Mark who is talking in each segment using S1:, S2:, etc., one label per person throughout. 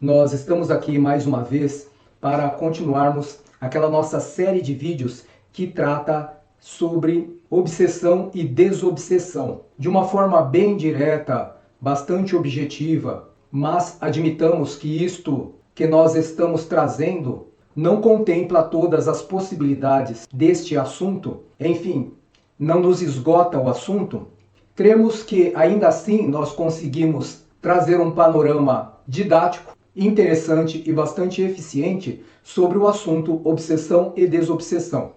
S1: Nós estamos aqui mais uma vez para continuarmos aquela nossa série de vídeos que trata sobre obsessão e desobsessão. De uma forma bem direta, bastante objetiva, mas admitamos que isto que nós estamos trazendo não contempla todas as possibilidades deste assunto. Enfim, não nos esgota o assunto. Cremos que ainda assim nós conseguimos trazer um panorama didático, interessante e bastante eficiente sobre o assunto obsessão e desobsessão.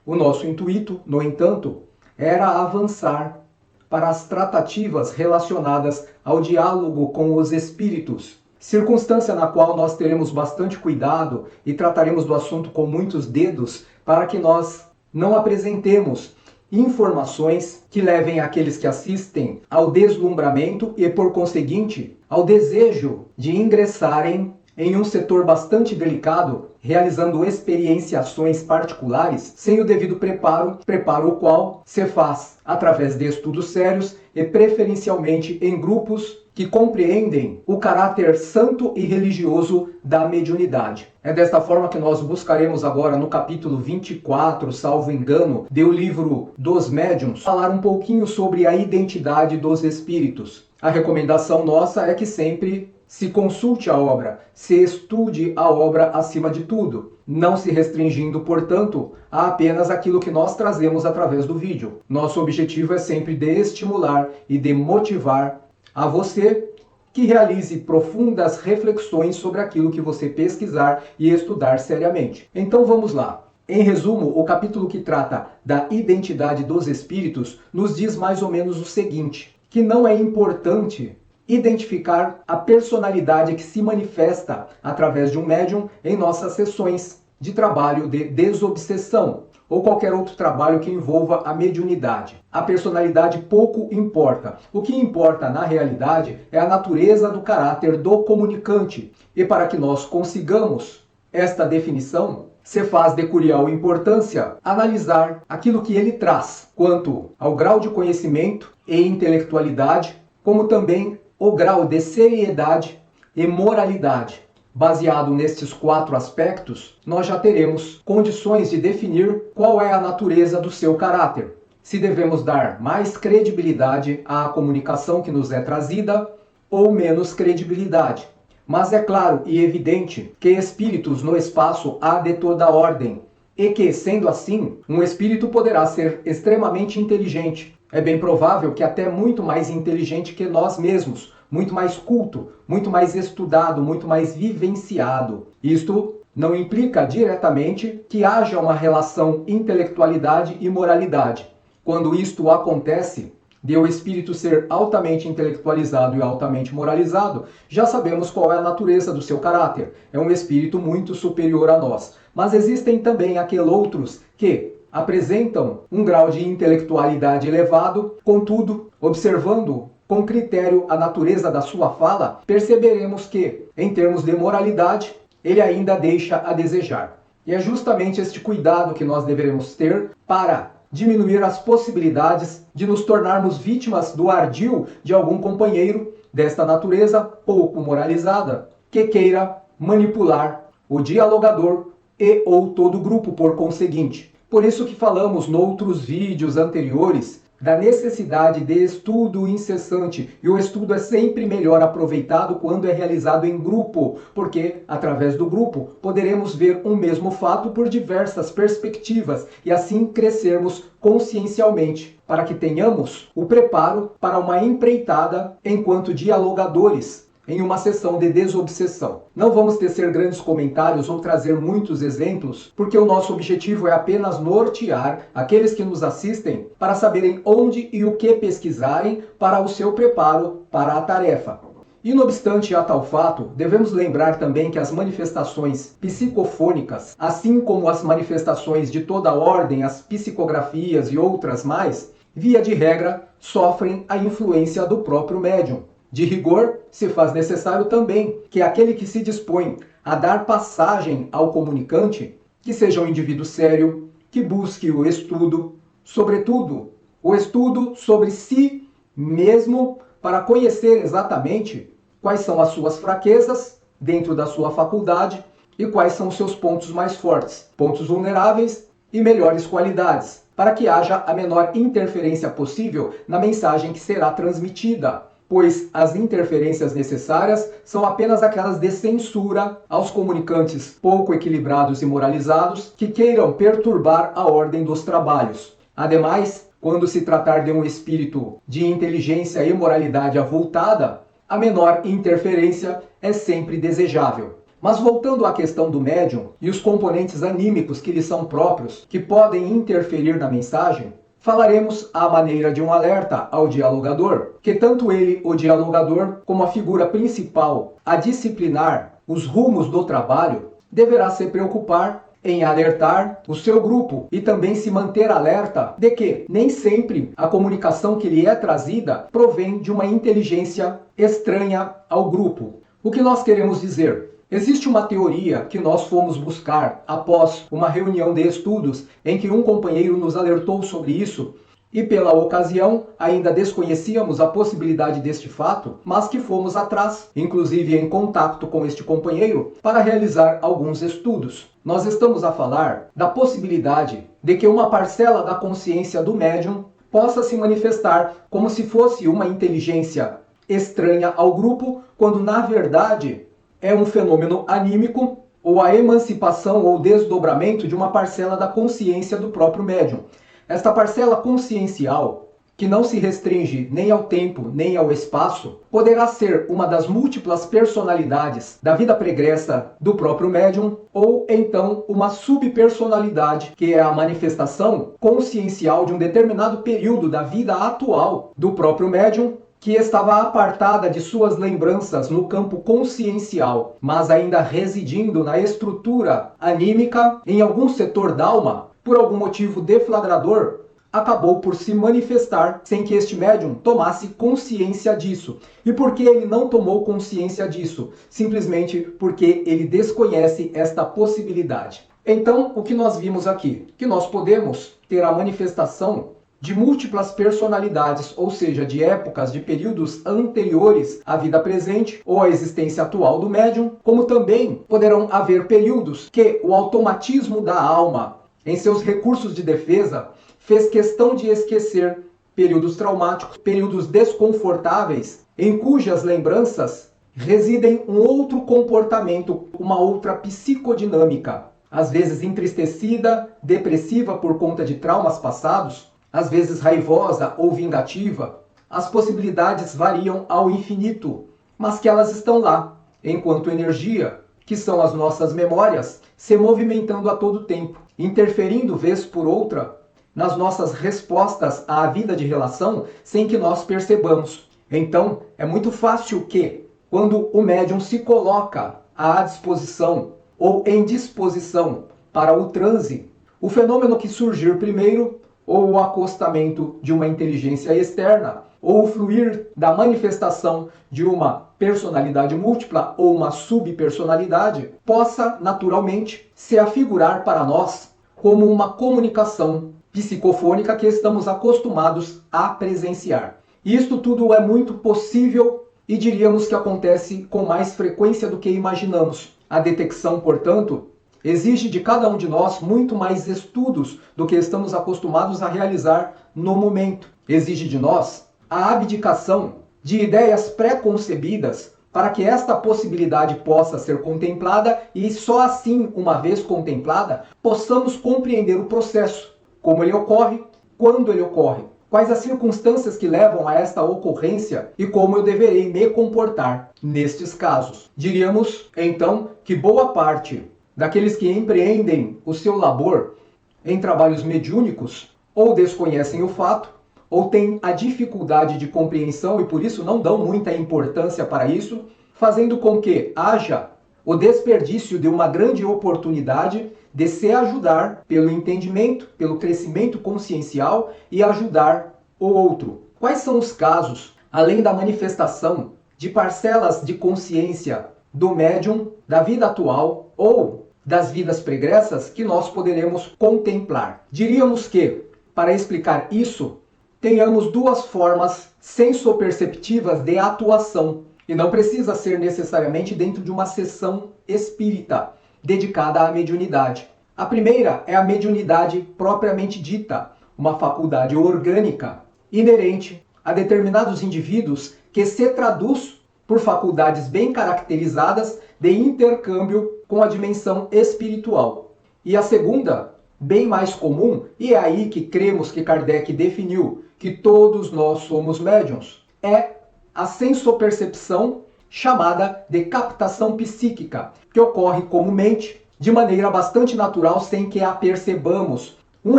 S1: O nosso intuito, no entanto, era avançar para as tratativas relacionadas ao diálogo com os espíritos, circunstância na qual nós teremos bastante cuidado e trataremos do assunto com muitos dedos para que nós não apresentemos informações que levem aqueles que assistem ao deslumbramento e, por conseguinte, ao desejo de ingressarem em um setor bastante delicado, realizando experienciações particulares sem o devido preparo o qual se faz através de estudos sérios e preferencialmente em grupos que compreendem o caráter santo e religioso da mediunidade. É desta forma que nós buscaremos agora no capítulo 24, salvo engano, do livro dos médiuns, falar um pouquinho sobre a identidade dos espíritos. A recomendação nossa é que sempre se consulte a obra, se estude a obra acima de tudo, não se restringindo, portanto, a apenas aquilo que nós trazemos através do vídeo. Nosso objetivo é sempre de estimular e de motivar a você que realize profundas reflexões sobre aquilo que você pesquisar e estudar seriamente. Então vamos lá. Em resumo, o capítulo que trata da identidade dos espíritos nos diz mais ou menos o seguinte, que não é importante identificar a personalidade que se manifesta através de um médium em nossas sessões de trabalho de desobsessão ou qualquer outro trabalho que envolva a mediunidade. A personalidade pouco importa. O que importa na realidade é a natureza do caráter do comunicante. E para que nós consigamos esta definição, se faz de curial importância analisar aquilo que ele traz quanto ao grau de conhecimento e intelectualidade, como também o grau de seriedade e moralidade. Baseado nestes 4 aspectos, nós já teremos condições de definir qual é a natureza do seu caráter. Se devemos dar mais credibilidade à comunicação que nos é trazida ou menos credibilidade. Mas é claro e evidente que espíritos no espaço há de toda ordem e que, sendo assim, um espírito poderá ser extremamente inteligente. É bem provável que até muito mais inteligente que nós mesmos, muito mais culto, muito mais estudado, muito mais vivenciado. Isto não implica diretamente que haja uma relação intelectualidade e moralidade. Quando isto acontece, de o espírito ser altamente intelectualizado e altamente moralizado, já sabemos qual é a natureza do seu caráter. É um espírito muito superior a nós. Mas existem também aqueles outros que apresentam um grau de intelectualidade elevado, contudo, observando com critério a natureza da sua fala, perceberemos que, em termos de moralidade, ele ainda deixa a desejar. E é justamente este cuidado que nós deveremos ter para diminuir as possibilidades de nos tornarmos vítimas do ardil de algum companheiro desta natureza pouco moralizada, que queira manipular o dialogador e ou todo o grupo por conseguinte. Por isso que falamos noutros vídeos anteriores da necessidade de estudo incessante, e o estudo é sempre melhor aproveitado quando é realizado em grupo, porque através do grupo poderemos ver um mesmo fato por diversas perspectivas e assim crescermos consciencialmente, para que tenhamos o preparo para uma empreitada enquanto dialogadores em uma sessão de desobsessão. Não vamos tecer grandes comentários ou trazer muitos exemplos, porque o nosso objetivo é apenas nortear aqueles que nos assistem para saberem onde e o que pesquisarem para o seu preparo para a tarefa. E não obstante a tal fato, devemos lembrar também que as manifestações psicofônicas, assim como as manifestações de toda ordem, as psicografias e outras mais, via de regra, sofrem a influência do próprio médium. De rigor, se faz necessário também que aquele que se dispõe a dar passagem ao comunicante, que seja um indivíduo sério, que busque o estudo, sobretudo o estudo sobre si mesmo, para conhecer exatamente quais são as suas fraquezas dentro da sua faculdade e quais são os seus pontos mais fortes, pontos vulneráveis e melhores qualidades, para que haja a menor interferência possível na mensagem que será transmitida, pois as interferências necessárias são apenas aquelas de censura aos comunicantes pouco equilibrados e moralizados que queiram perturbar a ordem dos trabalhos. Ademais, quando se tratar de um espírito de inteligência e moralidade avultada, a menor interferência é sempre desejável. Mas voltando à questão do médium e os componentes anímicos que lhe são próprios, que podem interferir na mensagem, falaremos à maneira de um alerta ao dialogador, que tanto ele, o dialogador, como a figura principal a disciplinar os rumos do trabalho, deverá se preocupar em alertar o seu grupo e também se manter alerta de que nem sempre a comunicação que lhe é trazida provém de uma inteligência estranha ao grupo. O que nós queremos dizer? Existe uma teoria que nós fomos buscar após uma reunião de estudos em que um companheiro nos alertou sobre isso e pela ocasião ainda desconhecíamos a possibilidade deste fato, mas que fomos atrás, inclusive em contato com este companheiro, para realizar alguns estudos. Nós estamos a falar da possibilidade de que uma parcela da consciência do médium possa se manifestar como se fosse uma inteligência estranha ao grupo, quando na verdade é um fenômeno anímico ou a emancipação ou desdobramento de uma parcela da consciência do próprio médium. Esta parcela consciencial, que não se restringe nem ao tempo nem ao espaço, poderá ser uma das múltiplas personalidades da vida pregressa do próprio médium, ou então uma subpersonalidade, que é a manifestação consciencial de um determinado período da vida atual do próprio médium, que estava apartada de suas lembranças no campo consciencial, mas ainda residindo na estrutura anímica em algum setor da alma, por algum motivo deflagrador, acabou por se manifestar sem que este médium tomasse consciência disso. E por que ele não tomou consciência disso? Simplesmente porque ele desconhece esta possibilidade. Então, o que nós vimos aqui? Que nós podemos ter a manifestação de múltiplas personalidades, ou seja, de épocas, de períodos anteriores à vida presente ou à existência atual do médium, como também poderão haver períodos que o automatismo da alma, em seus recursos de defesa, fez questão de esquecer, períodos traumáticos, períodos desconfortáveis, em cujas lembranças residem um outro comportamento, uma outra psicodinâmica, às vezes entristecida, depressiva por conta de traumas passados, às vezes raivosa ou vingativa. As possibilidades variam ao infinito, mas que elas estão lá, enquanto energia, que são as nossas memórias, se movimentando a todo tempo, interferindo vez por outra nas nossas respostas à vida de relação sem que nós percebamos. Então, é muito fácil que, quando o médium se coloca à disposição ou em disposição para o transe, o fenômeno que surgir primeiro, ou o acostamento de uma inteligência externa, ou o fluir da manifestação de uma personalidade múltipla ou uma subpersonalidade, possa naturalmente se afigurar para nós como uma comunicação psicofônica que estamos acostumados a presenciar. Isto tudo é muito possível e diríamos que acontece com mais frequência do que imaginamos. A detecção, portanto, exige de cada um de nós muito mais estudos do que estamos acostumados a realizar no momento. Exige de nós a abdicação de ideias pré-concebidas para que esta possibilidade possa ser contemplada e só assim, uma vez contemplada, possamos compreender o processo, como ele ocorre, quando ele ocorre, quais as circunstâncias que levam a esta ocorrência e como eu deverei me comportar nestes casos. Diríamos, então, que boa parte daqueles que empreendem o seu labor em trabalhos mediúnicos ou desconhecem o fato, ou têm a dificuldade de compreensão e por isso não dão muita importância para isso, fazendo com que haja o desperdício de uma grande oportunidade de se ajudar pelo entendimento, pelo crescimento consciencial e ajudar o outro. Quais são os casos, além da manifestação de parcelas de consciência do médium, da vida atual ou das vidas pregressas, que nós poderemos contemplar? Diríamos que, para explicar isso, tenhamos duas formas sensoperceptivas de atuação. E não precisa ser necessariamente dentro de uma sessão espírita dedicada à mediunidade. A primeira é a mediunidade propriamente dita, uma faculdade orgânica inerente a determinados indivíduos que se traduz por faculdades bem caracterizadas de intercâmbio com a dimensão espiritual. E a segunda, bem mais comum, e é aí que cremos que Kardec definiu que todos nós somos médiuns, é a sensopercepção chamada de captação psíquica, que ocorre comumente de maneira bastante natural sem que a percebamos. Um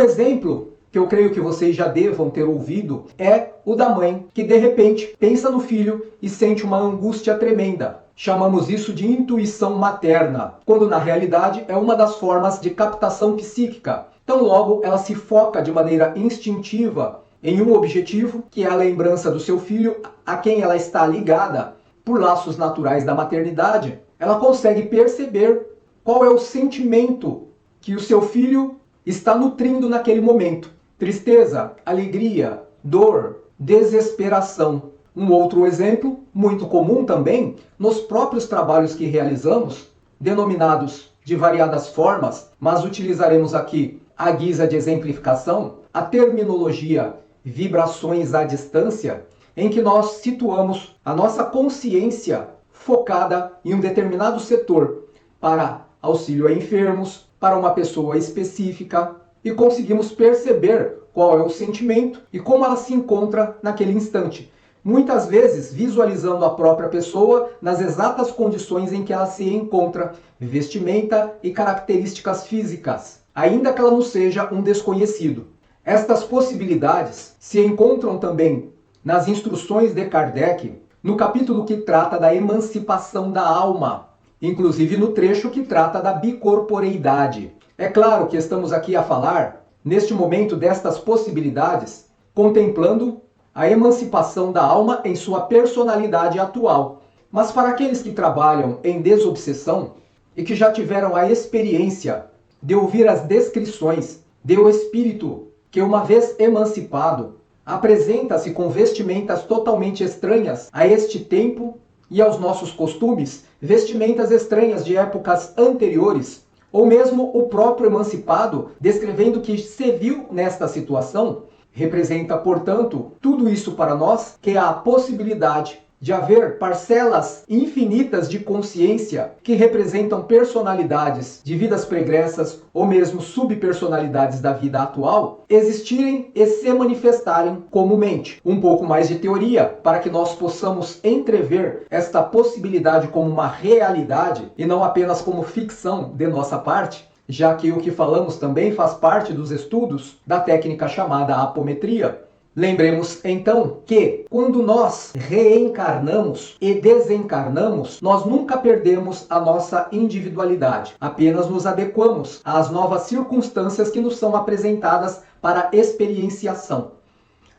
S1: exemplo que eu creio que vocês já devam ter ouvido é o da mãe que de repente pensa no filho e sente uma angústia tremenda. Chamamos isso de intuição materna, quando na realidade é uma das formas de captação psíquica. Então logo ela se foca de maneira instintiva em um objetivo, que é a lembrança do seu filho, a quem ela está ligada por laços naturais da maternidade. Ela consegue perceber qual é o sentimento que o seu filho está nutrindo naquele momento. Tristeza, alegria, dor, desesperação. Um outro exemplo, muito comum também, nos próprios trabalhos que realizamos, denominados de variadas formas, mas utilizaremos aqui à guisa de exemplificação, a terminologia vibrações à distância, em que nós situamos a nossa consciência focada em um determinado setor para auxílio a enfermos, para uma pessoa específica, e conseguimos perceber qual é o sentimento e como ela se encontra naquele instante. Muitas vezes visualizando a própria pessoa nas exatas condições em que ela se encontra, vestimenta e características físicas, ainda que ela não seja um desconhecido. Estas possibilidades se encontram também nas instruções de Kardec, no capítulo que trata da emancipação da alma, inclusive no trecho que trata da bicorporeidade. É claro que estamos aqui a falar, neste momento, destas possibilidades, contemplando a emancipação da alma em sua personalidade atual. Mas para aqueles que trabalham em desobsessão e que já tiveram a experiência de ouvir as descrições de o espírito que, uma vez emancipado, apresenta-se com vestimentas totalmente estranhas a este tempo e aos nossos costumes, vestimentas estranhas de épocas anteriores, ou mesmo o próprio emancipado descrevendo que se viu nesta situação, representa, portanto, tudo isso para nós, que há a possibilidade de haver parcelas infinitas de consciência que representam personalidades de vidas pregressas ou mesmo subpersonalidades da vida atual, existirem e se manifestarem comumente. Um pouco mais de teoria para que nós possamos entrever esta possibilidade como uma realidade e não apenas como ficção de nossa parte, já que o que falamos também faz parte dos estudos da técnica chamada apometria. Lembremos então que quando nós reencarnamos e desencarnamos, nós nunca perdemos a nossa individualidade, apenas nos adequamos às novas circunstâncias que nos são apresentadas para experienciação.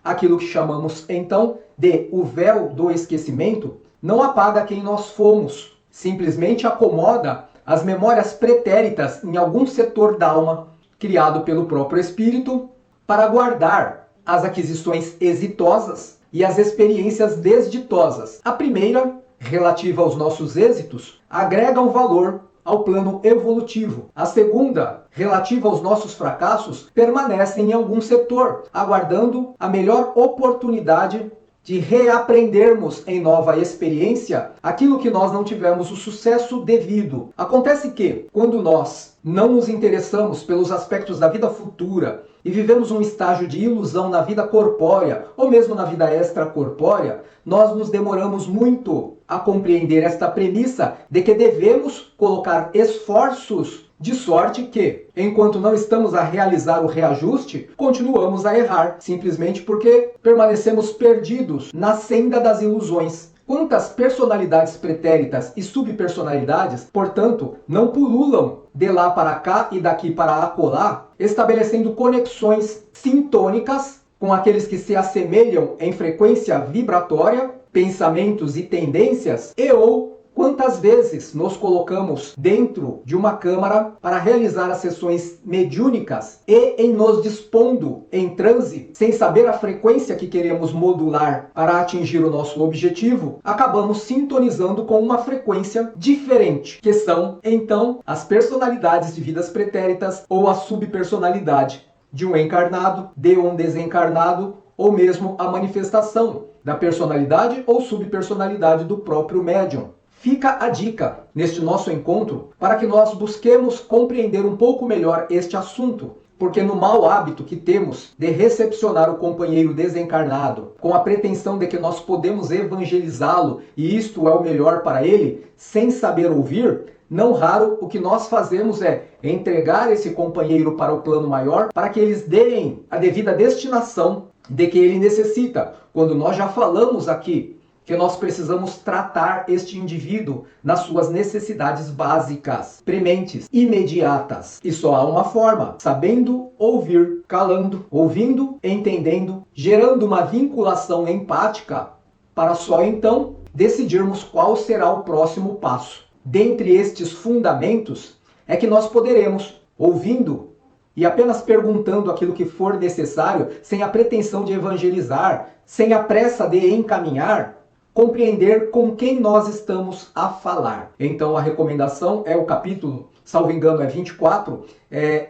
S1: Aquilo que chamamos então de o véu do esquecimento não apaga quem nós fomos, simplesmente acomoda as memórias pretéritas em algum setor da alma, criado pelo próprio espírito, para guardar as aquisições exitosas e as experiências desditosas. A primeira, relativa aos nossos êxitos, agrega um valor ao plano evolutivo. A segunda, relativa aos nossos fracassos, permanece em algum setor, aguardando a melhor oportunidade de reaprendermos em nova experiência aquilo que nós não tivemos o sucesso devido. Acontece que, quando nós não nos interessamos pelos aspectos da vida futura e vivemos um estágio de ilusão na vida corpórea ou mesmo na vida extracorpórea, nós nos demoramos muito a compreender esta premissa de que devemos colocar esforços de sorte que, enquanto não estamos a realizar o reajuste, continuamos a errar, simplesmente porque permanecemos perdidos na senda das ilusões. Quantas personalidades pretéritas e subpersonalidades, portanto, não pululam de lá para cá e daqui para acolá, estabelecendo conexões sintônicas com aqueles que se assemelham em frequência vibratória, pensamentos e tendências, e ou Quantas vezes nos colocamos dentro de uma câmara para realizar as sessões mediúnicas e em nos dispondo em transe, sem saber a frequência que queremos modular para atingir o nosso objetivo, acabamos sintonizando com uma frequência diferente, que são, então, as personalidades de vidas pretéritas ou a subpersonalidade de um encarnado, de um desencarnado, ou mesmo a manifestação da personalidade ou subpersonalidade do próprio médium. Fica a dica neste nosso encontro para que nós busquemos compreender um pouco melhor este assunto, porque no mau hábito que temos de recepcionar o companheiro desencarnado com a pretensão de que nós podemos evangelizá-lo e isto é o melhor para ele, sem saber ouvir, não raro o que nós fazemos é entregar esse companheiro para o plano maior para que eles deem a devida destinação de que ele necessita, quando nós já falamos aqui que nós precisamos tratar este indivíduo nas suas necessidades básicas, prementes, imediatas. E só há uma forma: sabendo ouvir, calando, ouvindo, entendendo, gerando uma vinculação empática, para só então decidirmos qual será o próximo passo. Dentre estes fundamentos é que nós poderemos, ouvindo e apenas perguntando aquilo que for necessário, sem a pretensão de evangelizar, sem a pressa de encaminhar, compreender com quem nós estamos a falar. Então a recomendação é o capítulo, salvo engano é 24,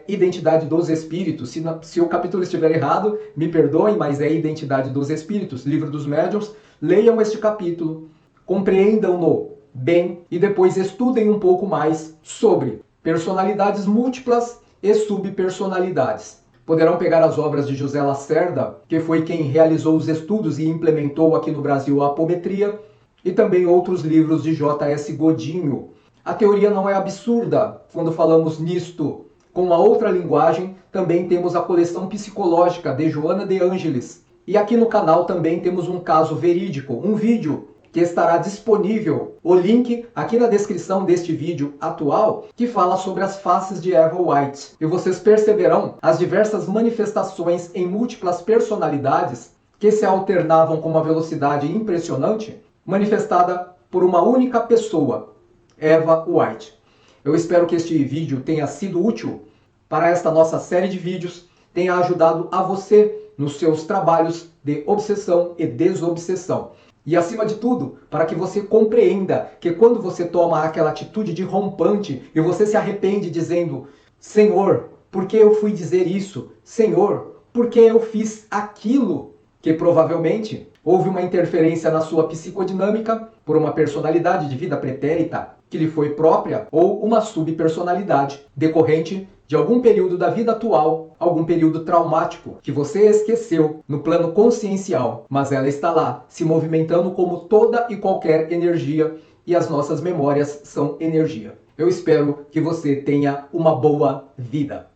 S1: Identidade dos Espíritos. Se o capítulo estiver errado, me perdoem, mas é Identidade dos Espíritos, Livro dos Médiuns. Leiam este capítulo, compreendam-no bem e depois estudem um pouco mais sobre personalidades múltiplas e subpersonalidades. Poderão pegar as obras de José Lacerda, que foi quem realizou os estudos e implementou aqui no Brasil a apometria, e também outros livros de J.S. Godinho. A teoria não é absurda quando falamos nisto. Com uma outra linguagem, também temos a coleção psicológica de Joana de Ângeles. E aqui no canal também temos um caso verídico, um vídeo que estará disponível, o link aqui na descrição deste vídeo atual, que fala sobre as faces de Eva White. E vocês perceberão as diversas manifestações em múltiplas personalidades que se alternavam com uma velocidade impressionante, manifestada por uma única pessoa, Eva White. Eu espero que este vídeo tenha sido útil para esta nossa série de vídeos, tenha ajudado a você nos seus trabalhos de obsessão e desobsessão. E acima de tudo, para que você compreenda que quando você toma aquela atitude de rompante e você se arrepende dizendo: Senhor, por que eu fui dizer isso? Senhor, por que eu fiz aquilo? Que provavelmente houve uma interferência na sua psicodinâmica por uma personalidade de vida pretérita que lhe foi própria ou uma subpersonalidade decorrente de algum período da vida atual, algum período traumático que você esqueceu no plano consciencial, mas ela está lá, se movimentando como toda e qualquer energia, e as nossas memórias são energia. Eu espero que você tenha uma boa vida.